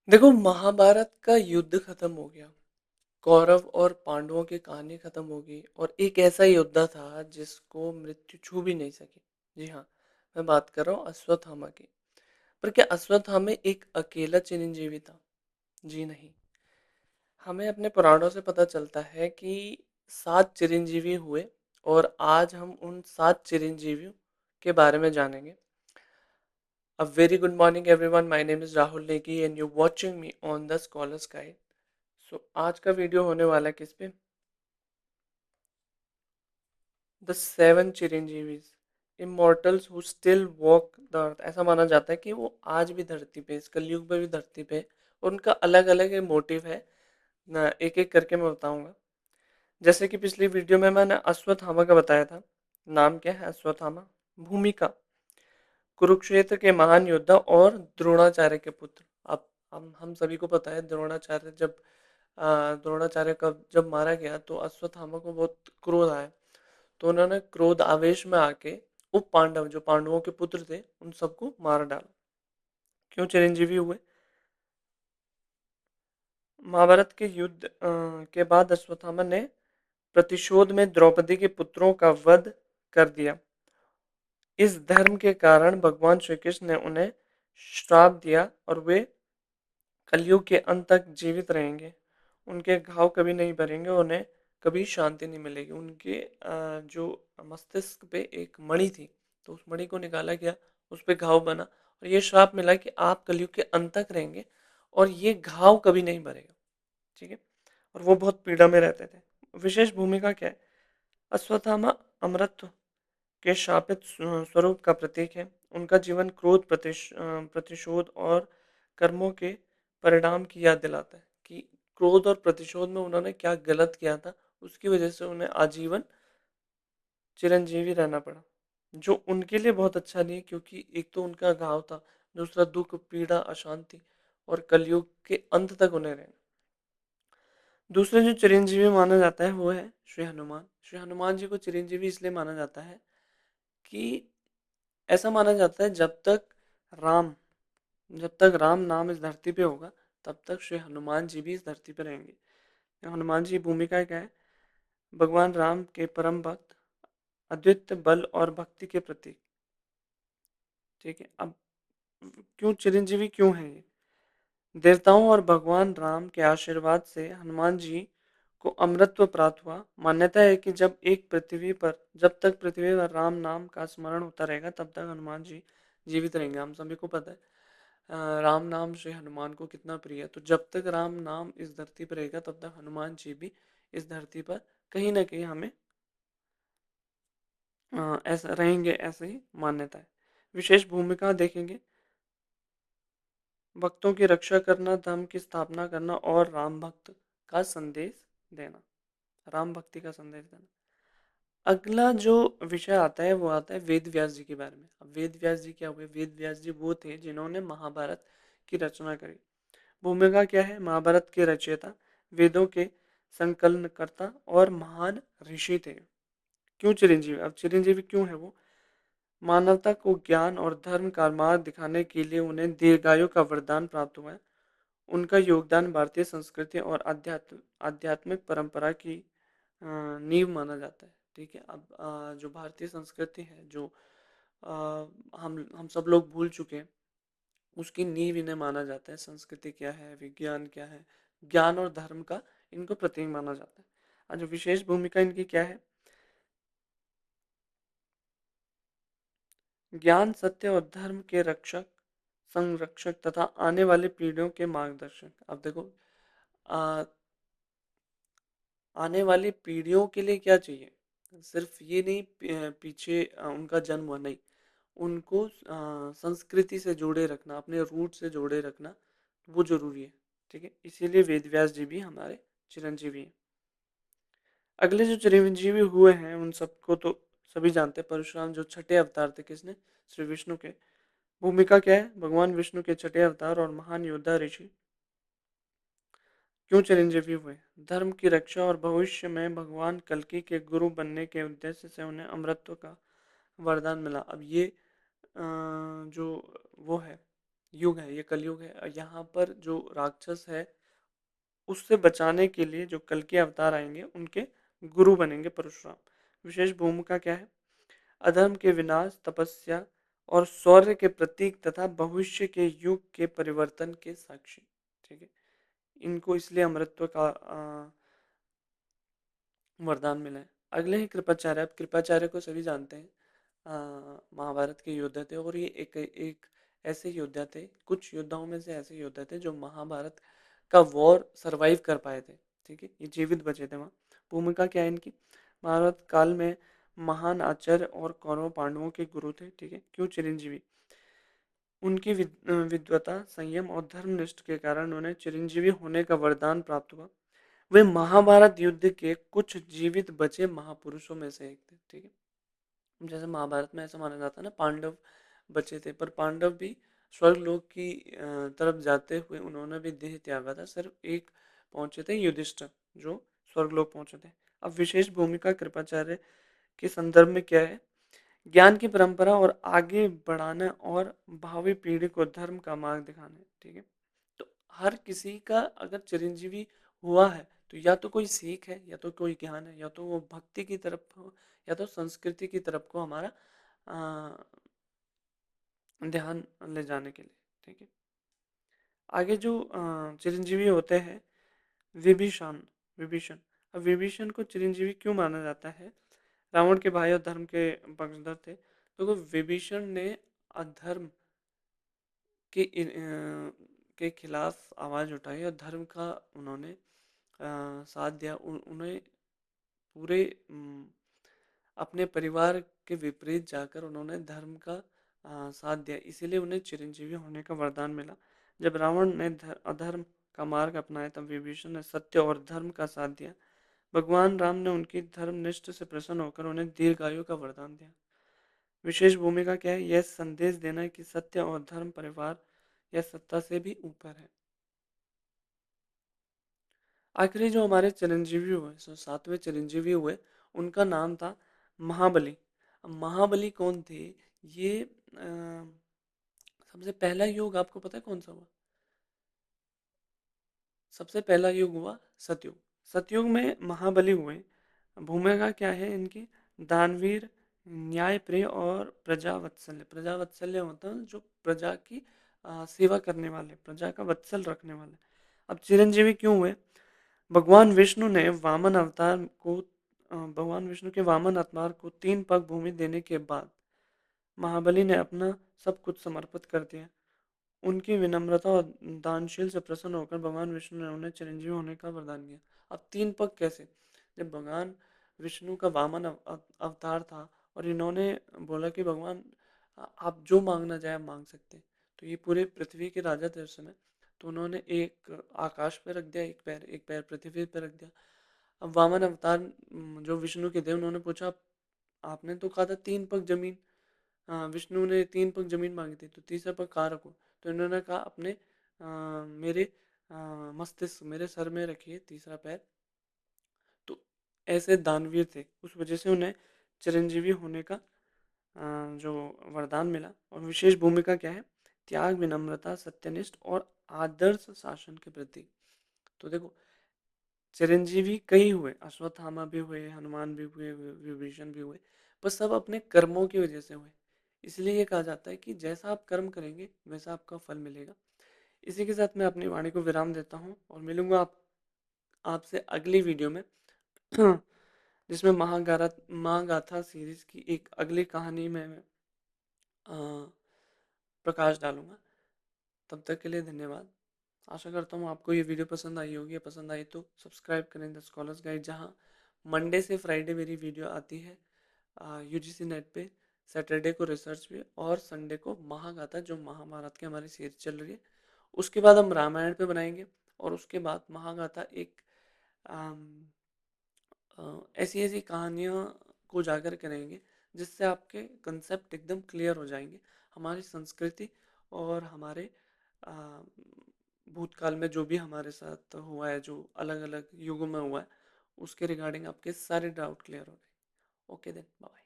देखो, महाभारत का युद्ध खत्म हो गया। कौरव और पांडवों की कहानी खत्म हो गई और एक ऐसा योद्धा था जिसको मृत्यु छू भी नहीं सकी। जी हाँ, मैं बात कर रहा हूँ अश्वत्थामा की। पर क्या अश्वत्थामा एक अकेला चिरंजीवी था? जी नहीं। हमें अपने पुराणों से पता चलता है कि 7 चिरंजीवी हुए और आज हम उन 7 चिरंजीवियों के बारे में जानेंगे। A very good morning everyone. My name is Rahul Negi and you're watching me on the Scholars Guide. So आज का वीडियो होने वाला है किस पे? द सेवन चिरंजीवीज, immortals who still walk the earth. ऐसा माना जाता है कि वो आज भी धरती पे, इस कलयुग में भी धरती पे है और उनका अलग अलग मोटिव है ना। एक एक करके मैं बताऊंगा। जैसे कि पिछली वीडियो में मैंने अश्वत्थामा का बताया था। नाम क्या है अश्वत्थामा? भूमिका, कुरुक्षेत्र के महान योद्धा और द्रोणाचार्य के पुत्र। अब हम सभी को पता है द्रोणाचार्य द्रोणाचार्य का जब मारा गया तो अश्वत्थामा को बहुत क्रोध आया। तो उन्होंने क्रोध आवेश में आके उप पांडव, जो पांडवों के पुत्र थे, उन सबको मार डाला। क्यों चिरंजीवी हुए? महाभारत के युद्ध के बाद अश्वत्थामा ने प्रतिशोध में द्रौपदी के पुत्रों का वध कर दिया। इस धर्म के कारण भगवान श्री कृष्ण ने उन्हें श्राप दिया और वे कलयुग के अंत तक जीवित रहेंगे। उनके घाव कभी नहीं भरेंगे, उन्हें कभी शांति नहीं मिलेगी। उनके जो मस्तिष्क पे एक मणि थी, तो उस मणि को निकाला गया, उस पे घाव बना और ये श्राप मिला कि आप कलयुग के अंत तक रहेंगे और ये घाव कभी नहीं भरेगा। ठीक है। और वो बहुत पीड़ा में रहते थे। विशेष भूमिका क्या है? अश्वत्थामा अमरत्व के शापित स्वरूप का प्रतीक है। उनका जीवन क्रोध, प्रतिशोध और कर्मों के परिणाम की याद दिलाता है कि क्रोध और प्रतिशोध में उन्होंने क्या गलत किया था, उसकी वजह से उन्हें आजीवन चिरंजीवी रहना पड़ा, जो उनके लिए बहुत अच्छा नहीं, क्योंकि एक तो उनका घाव था, दूसरा दुख, पीड़ा, अशांति और कलयुग के अंत तक उन्हें रहना। दूसरे जो चिरंजीवी माना जाता है वो है श्री हनुमान। श्री हनुमान जी को चिरंजीवी इसलिए माना जाता है कि ऐसा माना जाता है राम जब तक राम नाम इस धरती पे होगा, तब तक श्री हनुमान जी भी इस धरती पे रहेंगे। हनुमान जी की भूमिका क्या है? भगवान राम के परम भक्त, अद्वितीय बल और भक्ति के प्रतीक। ठीक है। अब क्यों चिरंजीवी क्यों है ये? देवताओं और भगवान राम के आशीर्वाद से हनुमान जी को अमरत्व प्राप्त हुआ। मान्यता है कि जब तक पृथ्वी पर राम नाम का स्मरण होता रहेगा, तब तक हनुमान जी जीवित रहेंगे। हम सभी को पता है राम नाम श्री हनुमान को कितना प्रिय है। तो जब तक राम नाम इस धरती पर रहेगा, तब तक हनुमान जी भी इस धरती पर कहीं ना कहीं हमें ऐसा रहेंगे, ऐसे ही मान्यता है। विशेष भूमिका देखेंगे, भक्तों की रक्षा करना, धर्म की स्थापना करना और का संदेश देना राम भक्ति का संदेश देना। अगला जो विषय आता है वो आता है वेद व्यास जी के बारे में। अब वेद व्यास जी क्या हुए? वेद व्यास जी वो थे जिन्होंने महाभारत की रचना करी। भूमिका क्या है? महाभारत के रचयिता, वेदों के संकलनकर्ता और महान ऋषि थे। क्यों चिरंजीवी? अब चिरंजीवी क्यों है वो? मानवता को ज्ञान और धर्म का मार्ग दिखाने के लिए उन्हें दीर्घायु का वरदान प्राप्त हुआ है। उनका योगदान भारतीय संस्कृति और आध्यात्मिक परंपरा की नींव माना जाता है। ठीक है। अब जो भारतीय संस्कृति है, जो हम सब लोग भूल चुके हैं, उसकी नींव इन्हें माना जाता है। संस्कृति क्या है, विज्ञान क्या है, ज्ञान और धर्म का इनको प्रतीक माना जाता है। आज जो विशेष भूमिका इनकी क्या है? ज्ञान, सत्य और धर्म के रक्षक, संरक्षक तथा आने वाली पीढ़ियों के मार्गदर्शक। अब देखो, आ, आने वाली पीढ़ियों के लिए क्या चाहिए? सिर्फ ये नहीं पीछे उनका जन्म हुआ, नहीं, उनको संस्कृति से जोड़े रखना, अपने रूट से जोड़े रखना, वो जरूरी है। ठीक है। इसीलिए वेद व्यास जी भी हमारे चिरंजीवी हैं। अगले जो चिरंजीवी हुए हैं उन सबको तो सभी जानते हैं। परशुराम जो छठे अवतार थे, किसने? श्री विष्णु के। भूमिका क्या है? भगवान विष्णु के छठे अवतार और महान योद्धा ऋषि। क्यों चिरंजीवी हुए? धर्म की रक्षा और भविष्य में भगवान कल्कि के गुरु बनने के उद्देश्य से उन्हें अमरत्व का वरदान मिला। अब ये जो वो है, युग है, ये कलयुग है। यहाँ पर जो राक्षस है उससे बचाने के लिए जो कल के अवतार आएंगे उनके गुरु बनेंगे परशुराम। विशेष भूमिका क्या है? अधर्म के विनाश, तपस्या और शौर्य के प्रतीक तथा भविष्य के युग के परिवर्तन के साक्षी। ठीक है, इनको इसलिए अमरत्व का वरदान मिला है। अगले हैं कृपाचार्य। अब कृपाचार्य को सभी जानते हैं, महाभारत के योद्धा थे और ये एक एक ऐसे योद्धा थे, कुछ योद्धाओं में से ऐसे योद्धा थे जो महाभारत का वॉर सरवाइव कर पाए थे। ठीक है, ये जीवित बचे थे वहाँ। भूमिका क्या है इनकी? महाभारत काल में महान आचार्य और कौरव पांडवों के गुरु थे। ठीक है, क्यों चिरंजीवी? उनकी विद्वता, संयम और धर्मनिष्ठ के कारण उन्हें चिरंजीवी होने का वरदान प्राप्त हुआ। वे महाभारत युद्ध के कुछ जीवित बचे महापुरुषों में से एक थे। ठीक है, जैसे महाभारत में ऐसा माना जाता है ना, पांडव बचे थे, पर पांडव भी स्वर्ग लोक की तरफ जाते हुए उन्होंने भी देह त्यागा था। सिर्फ एक पहुंचे थे, युधिष्ठिर, जो स्वर्ग लोक पहुंचे थे। अब विशेष भूमिका कृपाचार्य के संदर्भ में क्या है? ज्ञान की परंपरा और आगे बढ़ाना और भावी पीढ़ी को धर्म का मार्ग दिखाना। ठीक है, तो हर किसी का अगर चिरंजीवी हुआ है तो या तो कोई सीख है, या तो कोई ज्ञान है, या तो वो भक्ति की तरफ हो, या तो संस्कृति की तरफ को हमारा ध्यान ले जाने के लिए। ठीक है, आगे जो चिरंजीवी होते हैं, विभीषण। विभीषण, अब विभीषण को चिरंजीवी क्यों माना जाता है? रावण के भाई और धर्म के पक्षधर थे। तो विभीषण ने अधर्म के खिलाफ आवाज उठाई और धर्म का उन्होंने साथ दिया। उन्हें पूरे अपने परिवार के विपरीत जाकर उन्होंने धर्म का साथ दिया, इसीलिए उन्हें चिरंजीवी होने का वरदान मिला। जब रावण ने अधर्म का मार्ग अपनाया तब विभीषण ने सत्य और धर्म का साथ दिया। भगवान राम ने उनकी धर्मनिष्ठ से प्रसन्न होकर उन्हें दीर्घायु का वरदान दिया। विशेष भूमिका क्या है? यह संदेश देना है कि सत्य और धर्म परिवार या सत्ता से भी ऊपर है। आखिरी जो हमारे चिरंजीवी हुए, सो सातवें चिरंजीवी हुए, उनका नाम था महाबली। अब महाबली कौन थे? ये सबसे पहला युग आपको पता है कौन सा हुआ? सबसे पहला युग हुआ सतयुग। सतयुग में महाबली हुए। भूमिका क्या है इनकी? दानवीर, न्यायप्रिय और प्रजावत्सल्य। प्रजावत्सल्य होता है जो प्रजा की सेवा करने वाले, प्रजा का वत्सल रखने वाले। अब चिरंजीवी क्यों हुए? भगवान विष्णु ने वामन अवतार को भगवान विष्णु के वामन अवतार को 3 पग भूमि देने के बाद महाबली ने अपना सब कुछ समर्पित कर दिया। उनकी विनम्रता और दानशील से प्रसन्न होकर भगवान विष्णु ने उन्हें चिरंजीवी होने का वरदान दिया। अब 3 पग कैसे? जब भगवान विष्णु का वामन अवतार था और इन्होंने बोला कि भगवान आप जो मांगना चाहे आप मांग सकते हैं। तो ये पूरे पृथ्वी के राजा थे उस समय। तो उन्होंने एक आकाश पे रख दिया, एक पैर पृथ्वी पे रख दिया। अब वामन अवतार जो विष्णु के थे उन्होंने पूछा, आपने तो कहा था 3 पग जमीन, हाँ विष्णु ने 3 पग जमीन मांगी थी, तो तीसरा पग कहाँ रखूं? तो इन्होंने कहा अपने मेरे मस्तिष्क, मेरे सर में रखिए तीसरा पैर। तो ऐसे दानवीर थे, उस वजह से उन्हें चिरंजीवी होने का जो वरदान मिला। और विशेष भूमिका क्या है? त्याग, विनम्रता, सत्यनिष्ठ और आदर्श शासन के प्रति। तो देखो, चिरंजीवी कई हुए, अश्वत्थामा भी हुए, हनुमान भी हुए, विभीषण भी हुए, पर सब अपने कर्मों की वजह से हुए। इसलिए ये कहा जाता है कि जैसा आप कर्म करेंगे वैसा आपका फल मिलेगा। इसी के साथ मैं अपनी वाणी को विराम देता हूँ और मिलूंगा आपसे अगली वीडियो में जिसमें महागाथा सीरीज की एक अगली कहानी में मैं प्रकाश डालूंगा। तब तक के लिए धन्यवाद। आशा करता हूँ आपको ये वीडियो पसंद आई होगी। पसंद आई तो सब्सक्राइब करें द स्कॉलर्स गाइड, जहाँ मंडे से फ्राइडे मेरी वीडियो आती है यूजीसी नेट पे, सैटरडे को रिसर्च पे और संडे को महागाथा, जो महाभारत की हमारी सीरीज चल रही है। उसके बाद हम रामायण पे बनाएंगे और उसके बाद महागाथा एक ऐसी ऐसी कहानियाँ को उजागर करेंगे जिससे आपके कंसेप्ट एकदम क्लियर हो जाएंगे। हमारी संस्कृति और हमारे आ, भूतकाल में जो भी हमारे साथ हुआ है, जो अलग अलग युगों में हुआ है, उसके रिगार्डिंग आपके सारे डाउट क्लियर हो गए। Okay then, bye.